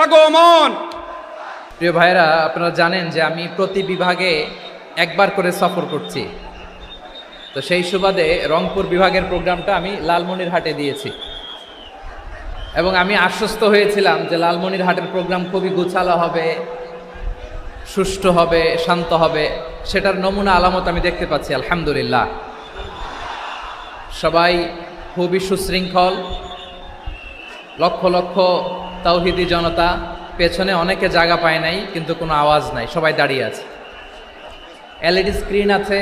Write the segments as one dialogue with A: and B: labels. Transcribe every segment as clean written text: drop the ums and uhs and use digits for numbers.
A: আগমন।
B: প্রিয় ভাইরা, আপনারা জানেন যে আমি প্রতি বিভাগে একবার করে সফর করছি। তো সেই সুবাদে রংপুর বিভাগের প্রোগ্রামটা আমি লালমনিরহাটে দিয়েছি এবং আমি আশ্বস্ত হয়েছিলাম যে লালমনিরহাটের প্রোগ্রাম খুবই গুছালো হবে, সুষ্ঠু হবে, শান্ত হবে। সেটার নমুনা আলামত আমি দেখতে পাচ্ছি, আলহামদুলিল্লাহ। সবাই খুবই সুশৃঙ্খল, লক্ষ লক্ষ তাওহীদি জনতা, পেছনে অনেকে জায়গা পায় নাই কিন্তু কোনো আওয়াজ নাই, সবাই দাঁড়িয়ে আছে। এলইডি স্ক্রিন আছে,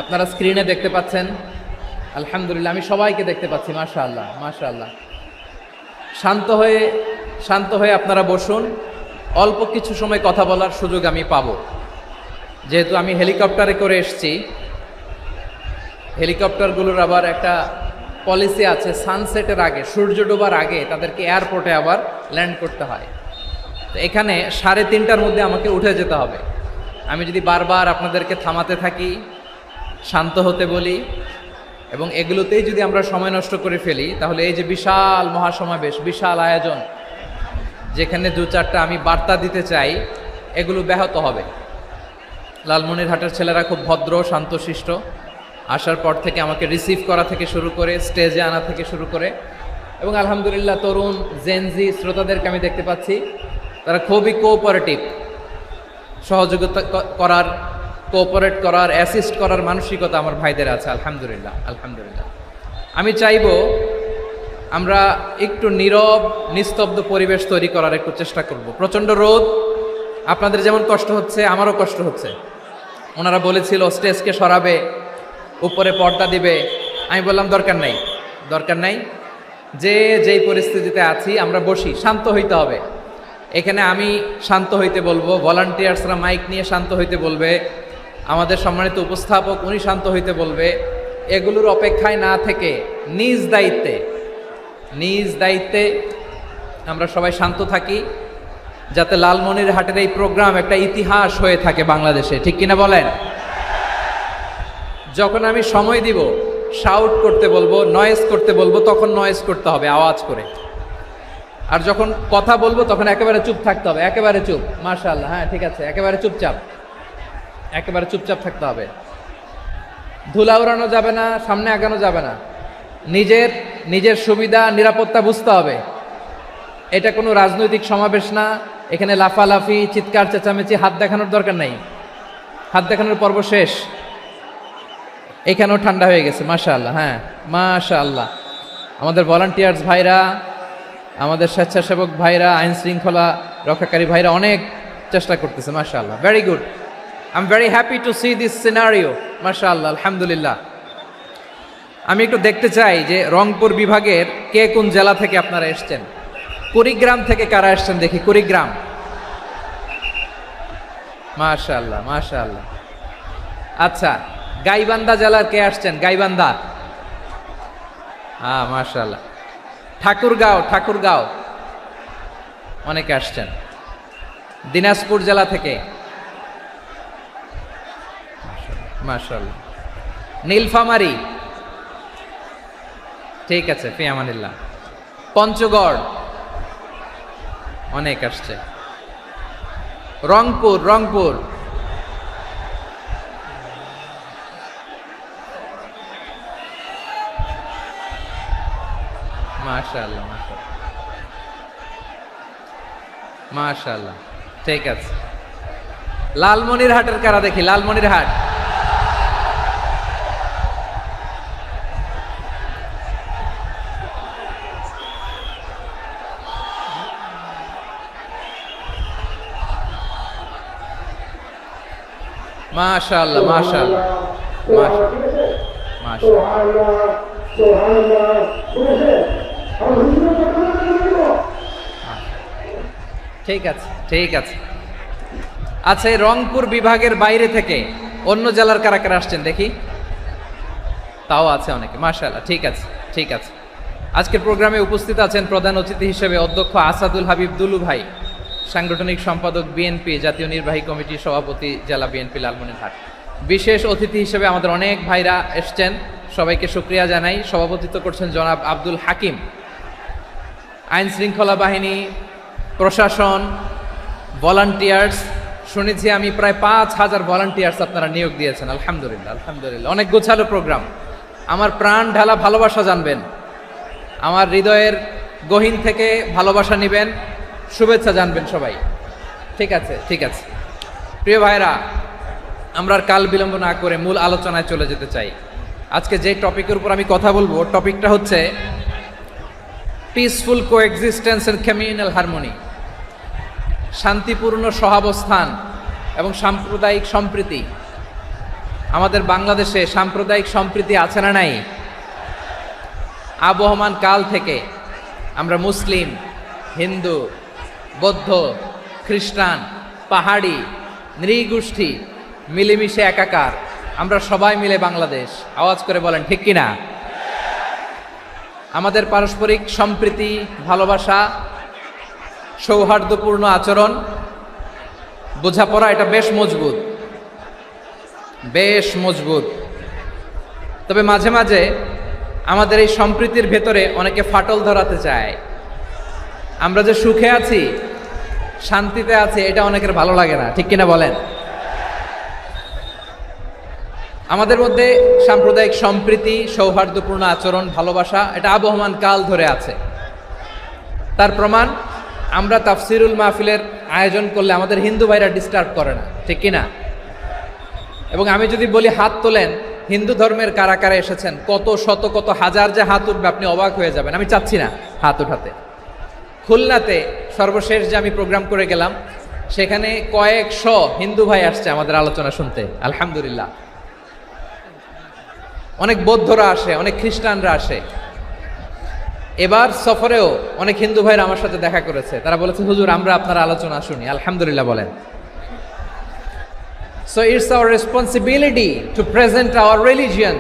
B: আপনারা স্ক্রিনে দেখতে পাচ্ছেন, আলহামদুলিল্লাহ। আমি সবাইকে দেখতে পাচ্ছি, মাশাআল্লাহ মাশাআল্লাহ। শান্ত হয়ে আপনারা বসুন, অল্প কিছু সময় কথা বলার সুযোগ আমি পাবো। যেহেতু আমি হেলিকপ্টারে করে এসেছি, হেলিকপ্টারগুলোর আবার একটা পলিসি আছে, সানসেটের আগে, সূর্য ডোবার আগে তাদেরকে এয়ারপোর্টে আবার ল্যান্ড করতে হয়। তো এখানে 3:30টার মধ্যে আমাকে উঠে যেতে হবে। আমি যদি বারবার আপনাদেরকে থামাতে থাকি, শান্ত হতে বলি এবং এগুলোতেই যদি আমরা সময় নষ্ট করে ফেলি, তাহলে এই যে বিশাল মহাসমাবেশ, বিশাল আয়োজন, যেখানে 2-4টা আমি বার্তা দিতে চাই, এগুলো ব্যাহত হবে। লালমনিরহাটের ছেলেরা খুব ভদ্র, শান্তশিষ্ট। আসার পর থেকে আমাকে রিসিভ করা থেকে শুরু করে স্টেজে আনা থেকে শুরু করে, এবং আলহামদুলিল্লাহ তরুণ জেনজি শ্রোতাদেরকে আমি দেখতে পাচ্ছি, তারা খুবই কোঅপারেটিভ। সহযোগিতা করার, কোঅপারেট করার, অ্যাসিস্ট করার মানসিকতা আমার ভাইদের আছে, আলহামদুলিল্লাহ আলহামদুলিল্লাহ। আমি চাইব আমরা একটু নীরব নিস্তব্ধ পরিবেশ তৈরি করার একটু চেষ্টা করব। প্রচণ্ড রোদ, আপনাদের যেমন কষ্ট হচ্ছে আমারও কষ্ট হচ্ছে। ওনারা বলেছিল স্টেজকে সরাবে, উপরে পর্দা দিবে। আমি বললাম দরকার নাই, যেই পরিস্থিতিতে আছি আমরা বসি, শান্ত হইতে হবে। এখানে আমি শান্ত হইতে বলবো, ভলান্টিয়ার্সরা মাইক নিয়ে শান্ত হইতে বলবে, আমাদের সম্মানিত উপস্থাপক উনি শান্ত হইতে বলবে। এগুলোর অপেক্ষায় না থেকে নিজ দায়িত্বে আমরা সবাই শান্ত থাকি, যাতে লালমনিরহাটের এই প্রোগ্রাম একটা ইতিহাস হয়ে থাকে বাংলাদেশে, ঠিক কিনা বলেন? যখন আমি সময় দিব, শাউট করতে বলবো, নয়েজ করতে বলবো, তখন নয়েজ করতে হবে আওয়াজ করে। আর যখন কথা বলবো তখন একেবারে চুপ থাকতে হবে, একেবারে চুপ। মাশাআল্লাহ, হ্যাঁ ঠিক আছে, একেবারে চুপচাপ থাকতে হবে। ধুলা উড়ানো যাবে না, সামনে আগানো যাবে না। নিজের সুবিধা নিরাপত্তা বুঝতে হবে। এটা কোনো রাজনৈতিক সমাবেশ না, এখানে লাফালাফি, চিৎকার চেঁচামেচি, হাত দেখানোর দরকার নাই। হাত দেখানোর পর্ব শেষ। এখানেও ঠান্ডা হয়ে গেছে, মাশাআল্লাহ, হ্যাঁ মাশাআল্লাহ। আমাদের ভলান্টিয়ার্স ভাইরা, আমাদের স্বেচ্ছাসেবক ভাইরা, আইন শৃঙ্খলা রক্ষাকারী ভাইরা অনেক চেষ্টা করতেছে, মাশাআল্লাহ, very good. I am very happy to C this scenario, মাশাআল্লাহ, আলহামদুলিল্লাহ। আমি একটু দেখতে চাই যে রংপুর বিভাগের কে কোন জেলা থেকে আপনারা এসছেন। কুড়িগ্রাম থেকে কারা এসছেন দেখি, কুড়িগ্রাম, মাশাআল্লাহ মাশাআল্লাহ। আচ্ছা, গাইবান্ধা জেলার কে আসছেন? গাইবান্ধা, হ্যাঁ মাশাআল্লাহ। ঠাকুরগাঁও অনেকে আসছেন। দিনাজপুর জেলা থেকে, মাশাআল্লাহ। নীলফামারী, ঠিক আছে, ফি আমানিল্লাহ। পঞ্চগড় অনেক আসছে। রংপুর, মাশাআল্লাহ মাশাআল্লাহ, ঠিক আছে। লালমনিরহাটের কারা দেখি, লালমনিরহাট, মাশাআল্লাহ মাশাআল্লাহ মাশাআল্লাহ। ঠিক আছে। আচ্ছা, এই রংপুর বিভাগের বাইরে থেকে অন্য জেলার কারা কারা আসছেন দেখি, তাও আছে অনেকে, মাশাআল্লাহ, ঠিক আছে। আজকের প্রোগ্রামে উপস্থিত আছেন প্রধান অতিথি হিসেবে অধ্যক্ষ আসাদুল হাবিব দুলু ভাই, সাংগঠনিক সম্পাদক বিএনপি, জাতীয় নির্বাহী কমিটির সভাপতি, জেলা বিএনপি লালমনিরহাট। বিশেষ অতিথি হিসেবে আমাদের অনেক ভাইরা এসছেন, সবাইকে শুকরিয়া জানাই। সভাপতিত্ব করছেন জনাব আব্দুল হাকিম। আইন শৃঙ্খলা বাহিনী, প্রশাসন, ভলান্টিয়ার্স, শুনেছি আমি প্রায় 5,000 ভলান্টিয়ার্স আপনারা নিয়োগ দিয়েছেন। আলহামদুলিল্লাহ, আলহামদুলিল্লাহ, অনেক গোছালো প্রোগ্রাম। আমার প্রাণ ঢালা ভালোবাসা জানবেন, আমার হৃদয়ের গহীন থেকে ভালোবাসা নেবেন, শুভেচ্ছা জানবেন সবাই। ঠিক আছে, ঠিক আছে। প্রিয় ভাইরা, আমরা আর কাল বিলম্ব না করে মূল আলোচনায় চলে যেতে চাই। আজকে যে টপিকের উপর আমি কথা বলবো, টপিকটা হচ্ছে peaceful coexistence and communal harmony, শান্তিপূর্ণ সহাবস্থান এবং সাম্প্রদায়িক সম্প্রীতি। আমাদের বাংলাদেশে সাম্প্রদায়িক সম্প্রীতি আছে না নাই? আবহমান কাল থেকে আমরা মুসলিম, হিন্দু, বৌদ্ধ, খ্রিস্টান, পাহাড়ি, নৃগোষ্ঠী মিলেমিশে একাকার, আমরা সবাই মিলে বাংলাদেশ। আওয়াজ করে বলেন ঠিক কিনা? আমাদের পারস্পরিক সম্প্রীতি, ভালোবাসা, সৌহার্দ্যপূর্ণ আচরণ, বোঝাপড়া, এটা বেশ মজবুত, বেশ মজবুত। তবে মাঝে মাঝে আমাদের এই সম্প্রীতির ভেতরে অনেকে ফাটল ধরাতে চায়। আমরা যে সুখে আছি, শান্তিতে আছি, এটা অনেকের ভালো লাগে না, ঠিক কিনা বলেন? আমাদের মধ্যে সাম্প্রদায়িক সম্প্রীতি, সৌহার্দ্যপূর্ণ আচরণ, ভালোবাসা, এটা আবহমান কাল ধরে আছে। তার প্রমাণ, আমরা তাফসিরুল মাহফিলের আয়োজন করলে আমাদের হিন্দু ভাইরা ডিস্টার্ব করে না, ঠিক কিনা? এবং আমি যদি বলি হাত তোলেন, হিন্দু ধর্মের কারা কারা এসেছেন, কত শত কত হাজার যে হাত উঠবে, আপনি অবাক হয়ে যাবেন। আমি চাচ্ছি না হাত উঠাতে। খুলনাতে সর্বশেষ যে আমি প্রোগ্রাম করে গেলাম, সেখানে কয়েকশো হিন্দু ভাই আসছে আমাদের আলোচনা শুনতে, আলহামদুলিল্লাহ। অনেক বৌদ্ধরা আসে, অনেক খ্রিস্টানরা আসে। এবার সফরেও অনেক হিন্দু ভাইরা আমার সাথে দেখা করেছে। তারা বলেছে, হুজুর আমরা আপনার আলোচনা শুনি। আলহামদুলিল্লাহ বলেন। So it's our responsibility to present our religion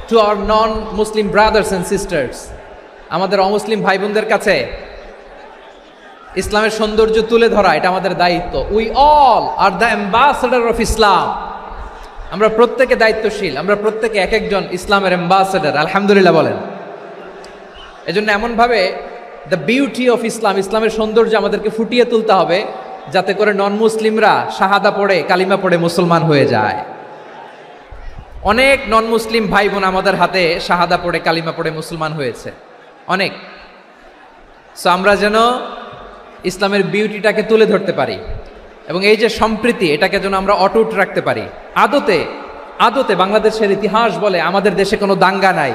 B: to our non-Muslim brothers and sisters. আমাদের অমুসলিম ভাই বোনদের কাছে ইসলামের সৌন্দর্য তুলে ধরা, এটা আমাদের দায়িত্ব। We all are the ambassador of Islam. আমরা প্রত্যেকে দায়িত্বশীল, আমরা প্রত্যেকে এক একজন ইসলামের অ্যাম্বাসেডর। আলহামদুলিল্লাহ বলেন। এজন্য এমনভাবে দ্য বিউটি অফ ইসলাম, ইসলামের সৌন্দর্য আমাদেরকে ফুটিয়ে তুলতে হবে, যাতে করে নন মুসলিমরা শাহাদা পড়ে, কালিমা পড়ে মুসলমান হয়ে যায়। অনেক নন মুসলিম ভাই বোন আমাদের হাতে শাহাদা পড়ে, কালিমা পড়ে মুসলমান হয়েছে, অনেক। সো আমরা যেন ইসলামের বিউটিটাকে তুলে ধরতে পারি এবং এই যে সম্প্রীতি, এটাকে যেন আমরা অটুট রাখতে পারি। আদতে আদতে বাংলাদেশের ইতিহাস বলে আমাদের দেশে কোনো দাঙ্গা নাই,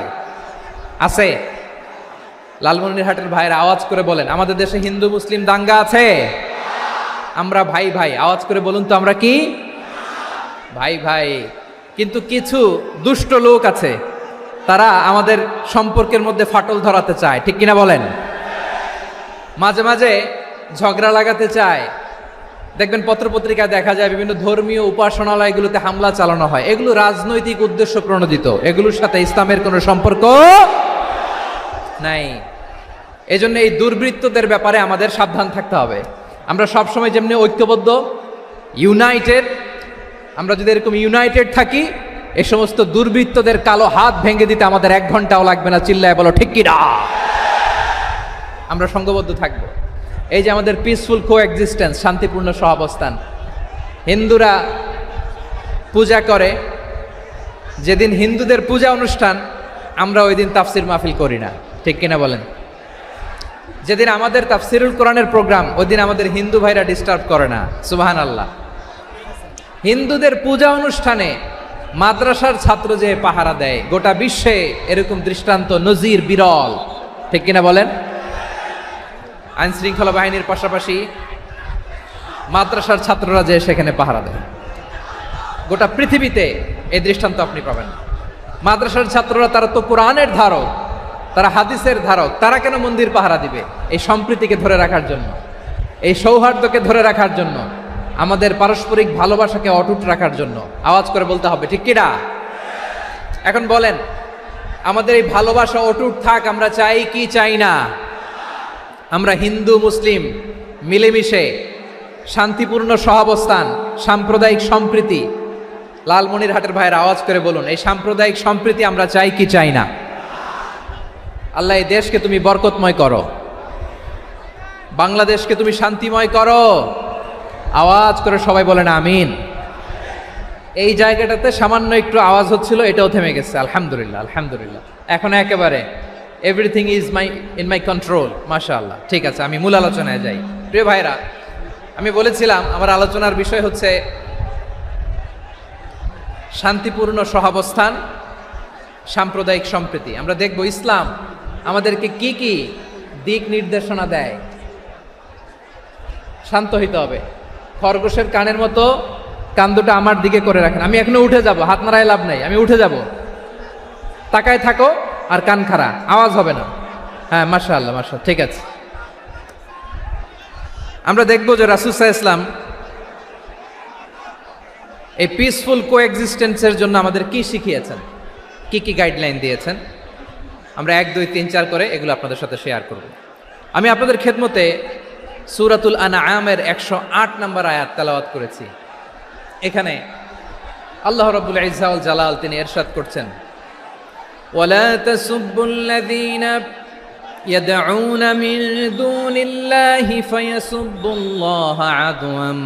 B: আছে? লালমনিরহাটের ভাইরা আওয়াজ করে বলেন, আমাদের দেশে হিন্দু মুসলিম দাঙ্গা আছে? আমরা ভাই ভাই, আওয়াজ করে বলুন তো, আমরা কি ভাই ভাই? কিন্তু কিছু দুষ্ট লোক আছে, তারা আমাদের সম্পর্কের মধ্যে ফাটল ধরাতে চায়, ঠিক কিনা বলেন? মাঝে মাঝে ঝগড়া লাগাতে চায়। দেখবেন পত্রপত্রিকায় দেখা যায় বিভিন্ন ধর্মীয় উপাসনালয়গুলোতে হামলা চালানো হয়। এগুলো রাজনৈতিক উদ্দেশ্য প্রণোদিত, এগুলোর সাথে ইসলামের কোনো সম্পর্ক নাই। এজন্য এই দুর্বৃত্তদের ব্যাপারে আমাদের সাবধান থাকতে হবে। আমরা সবসময় যেমনি ঐক্যবদ্ধ, ইউনাইটেড, আমরা যদি এরকম ইউনাইটেড থাকি, এই সমস্ত দুর্বৃত্তদের কালো হাত ভেঙে দিতে আমাদের 1 ঘন্টাও লাগবে না। চিল্লায় বলো ঠিক কিনা? আমরা সংঘবদ্ধ থাকব। এই যে আমাদের পিসফুল কোএক্সিস্টেন্স, শান্তিপূর্ণ সহাবস্থান। হিন্দুরা পূজা করে, যেদিন হিন্দুদের পূজা অনুষ্ঠান, আমরা ওই দিন তাফসির মাহফিল করি না, ঠিক কিনা বলেন? যেদিন আমাদের তাফসিরুল কোরআনের প্রোগ্রাম, ওই দিন আমাদের হিন্দু ভাইরা ডিস্টার্ব করে না। সুবহানাল্লাহ। হিন্দুদের পূজা অনুষ্ঠানে মাদ্রাসার ছাত্র যে পাহারা দেয়, গোটা বিশ্বে এরকম দৃষ্টান্ত, নজির বিরল, ঠিক কিনা বলেন? আইন শৃঙ্খলা বাহিনীর পাশাপাশি মাদ্রাসার ছাত্ররা যে সেখানে পাহারা দেয়, গোটা পৃথিবীতে এই দৃষ্টান্ত আপনি পাবেন। মাদ্রাসার ছাত্ররা, তারা তো কোরআনের ধারক, তারা হাদিসের ধারক, তারা কেন মন্দির পাহারা দিবে? এই সম্প্রীতিকে ধরে রাখার জন্য, এই সৌহার্দ্যকে ধরে রাখার জন্য, আমাদের পারস্পরিক ভালোবাসাকে অটুট রাখার জন্য। আওয়াজ করে বলতে হবে ঠিক কিনা? এখন বলেন, আমাদের এই ভালোবাসা অটুট থাক, আমরা চাই কি চাই না? আমরা হিন্দু মুসলিম মিলেমিশে শান্তিপূর্ণ সহাবস্থান, সাম্প্রদায়িক সম্প্রীতি। লালমনিরহাটের ভাইয়ের আওয়াজ করে বলুন, এই সাম্প্রদায়িক সম্প্রীতি আমরা চাই কি চাই না? আল্লাহ এই দেশকে তুমি বরকতময় করো। বাংলাদেশকে তুমি শান্তিময় করো। আওয়াজ করে সবাই বলেন আমিন। এই জায়গাটাতে সামান্য একটু আওয়াজ হচ্ছিল, এটাও থেমে গেছে। আলহামদুলিল্লাহ, আলহামদুলিল্লাহ। এখন একেবারে everything is in my control. মাশাআল্লাহ। ঠিক আছে, আমি মূল আলোচনায় যাই। প্রিয় ভাইরা, আমি বলেছিলাম আমার আলোচনার বিষয় হচ্ছে শান্তিপূর্ণ সহাবস্থান, সাম্প্রদায়িক সম্প্রীতি। আমরা দেখব ইসলাম আমাদেরকে কি কি দিক নির্দেশনা দেয়। শান্ত হইতে হবে। খরগোশের কানের মতো কান দুটো আমার দিকে করে রাখেন। আমি এখনো উঠে যাব, হাত নাড়ায় লাভ নাই, আমি উঠে যাব। তাকায় থাকো আর কান খাড়া, আওয়াজ হবে না। হ্যাঁ, মাশাআল্লাহ, মাশাআল্লাহ। ঠিক আছে, আমরা দেখব যে রাসূল সাল্লাল্লাহু আলাইহি ওয়াসাল্লাম এই পিসফুল কোএক্সিস্টেন্সের জন্য আমাদের কি শিখিয়েছেন, কি কি গাইডলাইন দিয়েছেন। আমরা 1, 2, 3, 4 করে এগুলো আপনাদের সাথে শেয়ার করব। আমি আপনাদের খেদমতে সূরাতুল আনআমের 108 নম্বর আয়াত তেলাওয়াত করেছি। এখানে আল্লাহ রাব্বুল ইজ্জা ওয়াল জালাল তিনি ইরশাদ করছেন, ওয়ালা তাসুব্বুল্লাযীনা ইয়াদউনা মিন দুনিল্লাহি ফায়াসুব্বুল্লাহা আদওয়াম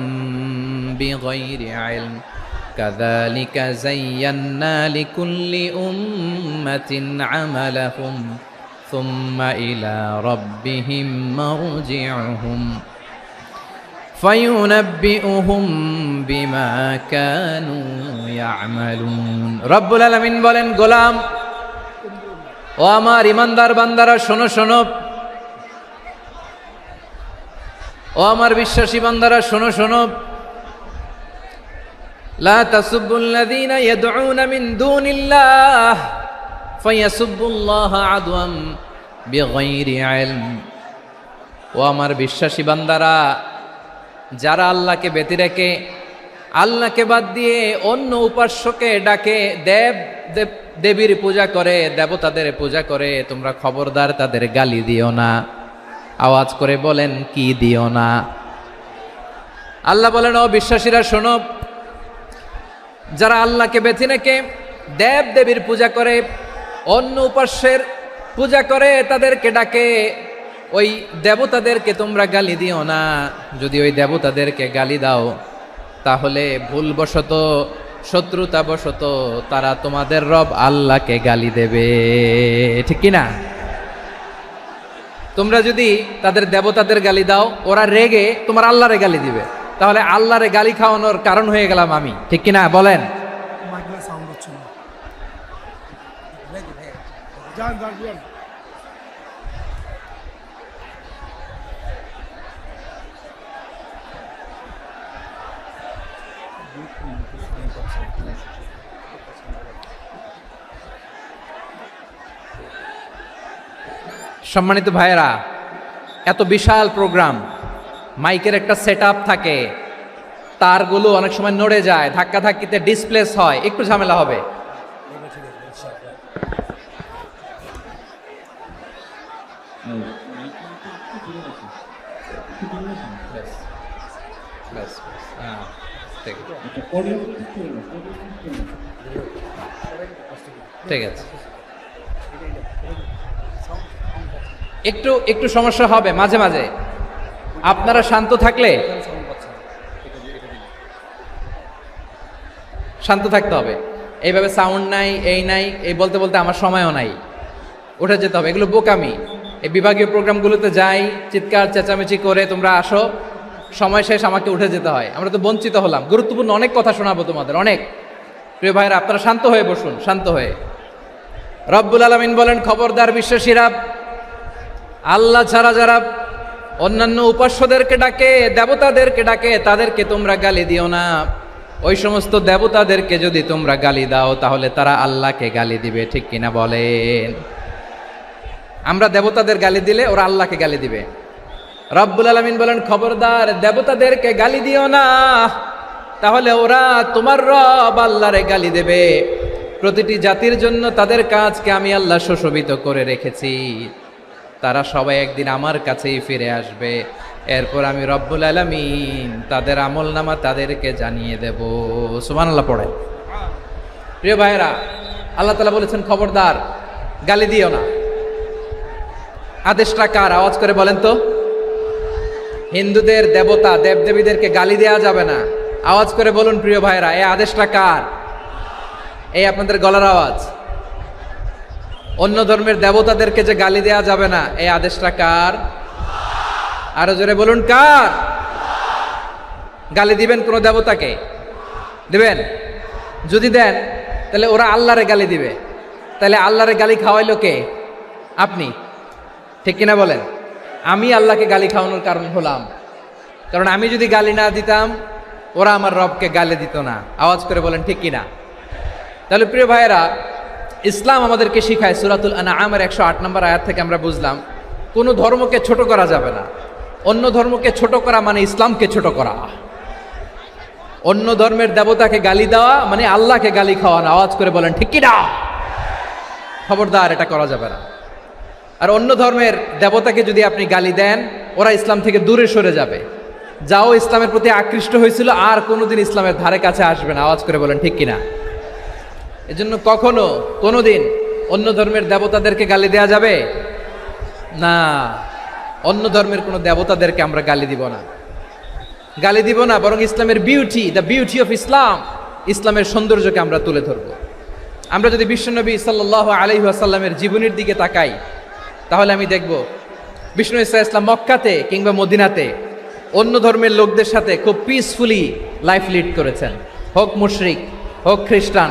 B: বিগাইরি ইলম কাযালিকা যায়্যান্না লিকুল্লি উম্মাতিন আমালাহুম সুম্মা ইলা রাব্বিহিম মারজিউহুম ফায়ুনাব্বিউহুম বিমা কানু ইয়ামালুন। রব্বুল আলামিন বলেন, গোলাম ও আমার ইমানদার বান্দারা শোনো শোনো, ও আমার বিশ্বাসী বান্দারা শোনো শোনো, লা তাসুব্বুল্লাযীনা ইয়াদউনা মিন দুনিল্লাহ ফায়াসুব্বুল্লাহা আদওয়াম বিগাইরি ইলম। ও আমার বিশ্বাসী বান্দারা, যারা আল্লাহকে ব্যতি রেখে, আল্লাহকে বাদ দিয়ে অন্য উপাস্যকে ডাকে, দেবীর পূজা করে, দেবতাদের পূজা করে, তোমরা খবরদার তাদের গালি দিও না। আওয়াজ করে বলেন, কি দিও না? আল্লাহ বলেন, ও বিশ্বাসীরা শোনো, যারা আল্লাহকে বেছে রেখে দেবীর পূজা করে, অন্য উপাস্যের পূজা করে, তাদেরকে ডাকে, ওই দেবতাদেরকে তোমরা গালি দিও না। যদি ওই দেবতাদেরকে গালি দাও তাহলে ভুলবশত, শত্রুতাবশত তারা তোমাদের রব আল্লাহকে গালি দেবে, ঠিক কিনা? তোমরা যদি তাদের দেবতাদের গালি দাও, ওরা রেগে তোমার আল্লাহরে গালি দিবে, তাহলে আল্লাহরে গালি খাওয়ানোর কারণ হয়ে গেলাম আমি, ঠিক কিনা বলেন? সম্মানিত ভাইয়েরা, এত বিশাল প্রোগ্রাম, মাইকের একটা সেটআপ থাকে, তারগুলো অনেক সময় নড়ে যায়, ধাক্কা ধাক্কিতে ডিসপ্লেস হয়, একটু ঝামেলা হবে। ঠিক আছে, একটু একটু সমস্যা হবে মাঝে মাঝে। আপনারা শান্ত থাকলে, শান্ত থাকতে হবে। এইভাবে সাউন্ড নাই, এই নাই, এই বলতে বলতে আমার সময়ও নাই, উঠে যেতে হবে, এগুলো বোকামি। এই বিভাগীয় প্রোগ্রামগুলোতে যাই, চিৎকার চেঁচামেচি করে তোমরা আসো, সময় শেষ, আমাকে উঠে যেতে হয়। আমরা তো বঞ্চিত হলাম, গুরুত্বপূর্ণ অনেক কথা শোনাবো তোমাদের, অনেক। প্রিয় ভাইরা, আপনারা শান্ত হয়ে বসুন, শান্ত হয়ে। রব্বুল আলামিন বলেন, খবরদার বিশ্বাসীরা, আল্লাহ ছাড়া যারা অন্যান্য উপাস্যদেরকে ডাকে, দেবতাদেরকে ডাকে, তাদেরকে তোমরা গালি দিও না। ওই সমস্ত দেবতাদেরকে যদি তোমরা গালি দাও তাহলে তারা আল্লাহকে গালি দিবে, ঠিক কিনা বলেন? আমরা দেবতাদের গালি দিলে ওরা আল্লাহকে গালি দিবে। রব্বুল আলামিন বলেন, খবরদার দেবতাদেরকে গালি দিও না, তাহলে ওরা তোমার রব আল্লাহরে গালি দেবে। প্রতিটি জাতির জন্য তাদের কাজকে আমি আল্লাহ সুশোভিত করে রেখেছি, তারা সবাই একদিন আমার কাছেই ফিরে আসবে। এরপর আমি রব্বুল আলামিন তাদের আমলনামা তাদেরকে জানিয়ে দেব। সুবহানাল্লাহ পড়ে। প্রিয় ভাইরা, আল্লাহ তাআলা বলেছেন, খবরদার গালি দিও না। আদেশটা কার? আওয়াজ করে বলেন তো। হিন্দুদের দেবতা দেবদেবীদেরকে গালি দেওয়া যাবে না। আওয়াজ করে বলুন প্রিয় ভাইরা, এই আদেশটা কার? এই আপনাদের গলার আওয়াজ। অন্য ধর্মের দেবতাদেরকে যে গালি দেওয়া যাবে না, এই আদেশটা কার? আরো জোরে বলুন, কার? গালি দিবেন কোন দেবতাকে? দিবেন? যদি দেন তাহলে ওরা আল্লাহরে গালি দিবে, তাহলে আল্লাহরে গালি খাওয়াইলো কে? আপনি। ঠিক কিনা বলেন? আমি আল্লাহকে গালি খাওয়ানোর কারণ হলাম, কারণ আমি যদি গালি না দিতাম ওরা আমার রবকে গালি দিত না। আওয়াজ করে বলেন ঠিক কিনা? তাহলে প্রিয় ভাইয়েরা, ইসলাম আমাদেরকে শিখায়, সূরাতুল আনআমের 108 নম্বর আয়াত থেকে আমরা বুঝলাম কোনো ধর্মকে ছোট করা যাবে না। অন্য ধর্মকে ছোট করা মানে ইসলামকে ছোট করা। অন্য ধর্মের দেবতাকে গালি দেওয়া মানে আল্লাহকে গালি খাওয়ানো। আওয়াজ করে বলেন ঠিক কিনা? খবরদার, এটা করা যাবে না। আর অন্য ধর্মের দেবতাকে যদি আপনি গালি দেন, ওরা ইসলাম থেকে দূরে সরে যাবে। যাও ইসলামের প্রতি আকৃষ্ট হয়েছিল আর কোনোদিন ইসলামের ধারে কাছে আসবে না। আওয়াজ করে বলেন ঠিক কিনা? এজন্য কখনো কোনোদিন অন্য ধর্মের দেবতাদেরকে গালি দেওয়া যাবে না। অন্য ধর্মের কোনো দেবতাদেরকে আমরা গালি দিব না, গালি দিব না, বরং ইসলামের beauty, the beauty of Islam, ইসলামের সৌন্দর্যকে আমরা তুলে ধরব। আমরা যদি বিশ্বনবী সাল্লাল্লাহু আলাইহি ওয়াসাল্লামের জীবনের দিকে তাকাই, তাহলে আমি দেখব বিষ্ণু ইসলাম মক্কাতে কিংবা মদিনাতে অন্য ধর্মের লোকদের সাথে খুব পিসফুলি লাইফ লিড করেছেন। হোক মুশরিক, হোক খ্রিস্টান,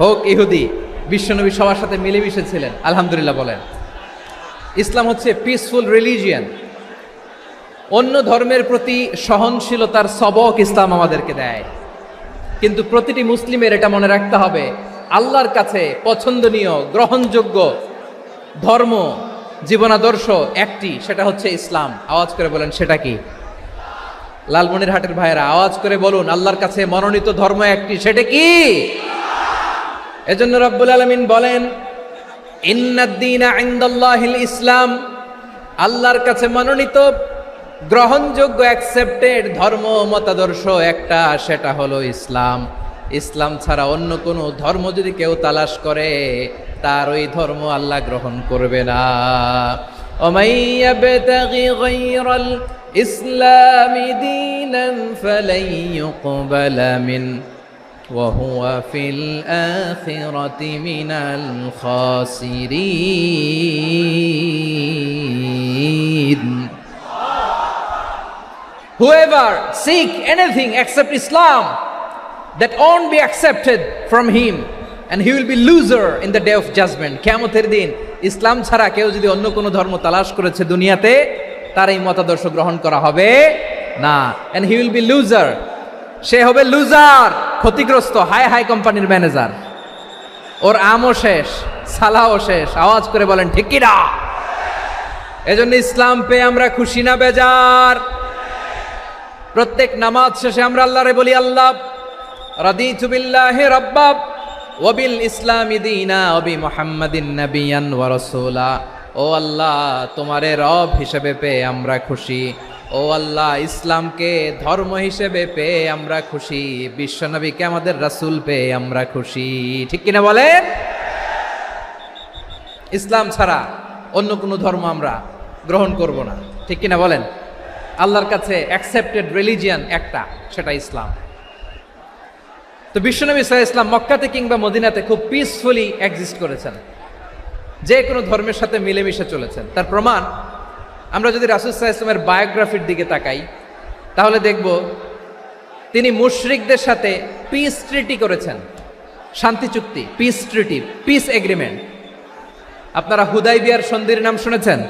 B: হোক ইহুদি, বিশ্বনবী সবার সাথে মিলেমিশে ছিলেন। আলহামদুলিল্লাহ বলেন। ইসলাম হচ্ছে পিসফুল রিলিজিয়ান। অন্য ধর্মের প্রতি সহনশীলতার সবক ইসলাম আমাদেরকে দেয়। কিন্তু প্রতিটি মুসলিমের এটা মনে রাখতে হবে, আল্লাহর কাছে পছন্দনীয় গ্রহণযোগ্য ধর্ম, জীবনাদর্শ একটি, সেটা হচ্ছে ইসলাম। আওয়াজ করে বলেন সেটা কি? লালমনিরহাটের ভাইয়েরা আওয়াজ করে বলুন, আল্লাহর কাছে মনোনীত ধর্ম একটি, সেটা কি? এজন্য রব্বুল আলামিন বলেন, ইন্নাদ-দীনা ইনদাল্লাহিল ইসলাম, আল্লাহর কাছে মনোনীত গ্রহণযোগ্য অ্যাকসেপ্টেড ধর্ম মতাদর্শ একটা, সেটা হলো ইসলাম। ইসলাম ছাড়া অন্য কোনো ধর্ম যদি কেউ তালাশ করে, তার ওই ধর্ম আল্লাহ গ্রহণ করবে না। ওমাই ইয়াবতাগি গায়রাল ইসলামি দীনান ফালাই ইউকবালা মিন ওয়া হুয়া ফিল আখিরাতি মিনাল খাসিরিন। Whoever seek anything except Islam, that won't be accepted from him, and he will be loser in the day of judgment. কিয়ামতের দিন ইসলাম ছাড়া কেউ যদি অন্য কোনো ধর্ম তালাশ করেছে দুনিয়াতে, তার এই মতাদর্শ গ্রহণ করা হবে না। and he will be loser, সে হবে লুজার, ক্ষতিগ্রস্ত, হাই হাই কোম্পানির ম্যানেজার। ওর আমও শেষ, সালাও শেষ। আওয়াজ করে বলেন ঠিক কি না? এজন্য ইসলাম পেয়ে আমরা খুশি না বেজার? প্রত্যেক নামাজ শেষে আমরা আল্লাহরে বলি, আল্লাহ রাদিতু বিল্লাহি রাব্বা ওয়া বিল ইসলামি দীনা ওয়া বি মুহাম্মাদিন নাবিয়ান ওয়া রাসূলা। ও আল্লাহ, তোমারে রব হিসেবে পেয়ে আমরা খুশি। ও আল্লাহ, ইসলামকে ধর্ম হিসেবে পেয়ে আমরা খুশি। বিশ্বনবীকে আমাদের রাসূল পেয়ে আমরা খুশি। ঠিক কিনা বলেন? ইসলাম ছাড়া অন্য কোনো ধর্ম আমরা গ্রহণ করব না। ঠিক কিনা বলেন? আল্লাহর কাছে অ্যাকসেপ্টেড রিলিজিয়ান একটা, সেটা ইসলাম। তো বিশ্বনবী সাল্লাল্লাহু আলাইহি ওয়াসাল্লাম মক্কাতে কিংবা মদিনাতে খুব পিসফুলি এক্সিস্ট করেছেন, যে কোনো ধর্মের সাথে মিলেমিশে চলেছেন। তার প্রমাণ আমরা যদি রাসূল সাল্লাল্লাহু আলাইহি ওয়াসাল্লামের বায়োগ্রাফির দিকে তাকাই, তাহলে দেখব তিনি মুশরিকদের সাথে পিস ট্রিটি করেছেন, শান্তি চুক্তি, পিস ট্রিটি, পিস এগ্রিমেন্ট। আপনারা হুদাইবিয়ার সন্ধির নাম শুনেছেন?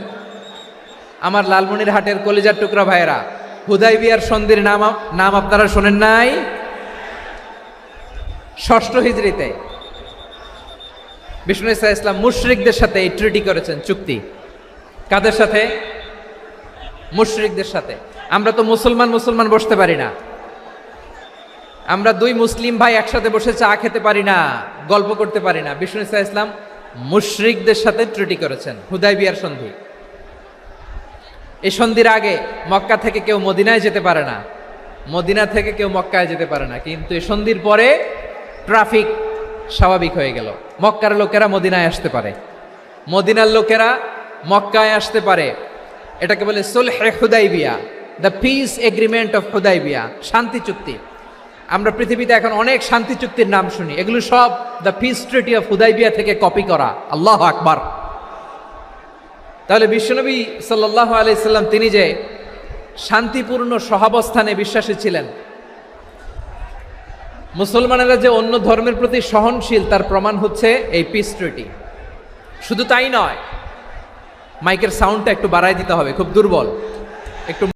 B: আমার লালমনিরহাটের কলিজার টুকরা ভাইয়েরা, হুদাইবিয়ার সন্ধির নাম আপনারা শোনেন নাই? 6ষ্ঠ হিজরিতে বিষ্ণু ইসা ইসলাম মুশরিকদের সাথে এই ট্রিটি করেছেন, চুক্তি। কাদের সাথে? মুশরিকদের সাথে। আমরা তো মুসলমান বসতে পারি না। আমরা দুই মুসলিম ভাই একসাথে বসে চা খেতে পারি না, গল্প করতে পারি না। বিষ্ণু ইসা ইসলাম মুশরিকদের সাথে ট্রিটি করেছেন, হুদাইবিয়ার সন্ধি। এই সন্ধির আগে মক্কা থেকে কেউ মদিনায় যেতে পারে না, মদিনা থেকে কেউ মক্কায় যেতে পারে না। কিন্তু এই সন্ধির পরে ট্রাফিক স্বাভাবিক হয়ে গেল। মক্কার লোকেরা মদিনায় আসতে পারে, মদিনার লোকেরা মক্কায় আসতে পারে। এটাকে বলে সুলহে হুদাইবিয়া। The peace agreement of Hudaybiyyah, শান্তি চুক্তি। আমরা পৃথিবীতে এখন অনেক শান্তি চুক্তির নাম শুনি, এগুলো সব the piece treaty of Hudaibiya থেকে কপি করা। আল্লাহু আকবার। তাহলে বিশ্বনবী সাল্লাল্লাহু আলাইহি সাল্লাম তিনি যে শান্তিপূর্ণ সহাবস্থানে বিশ্বাসী ছিলেন, মুসলমানেরা যে অন্য ধর্মের প্রতি সহনশীল তার প্রমাণ হচ্ছে এই পিস ট্রিটি। শুধু তাই নয়, মাইকের সাউন্ডটা একটু বাড়ায় দিতে হবে, খুব দুর্বল, একটু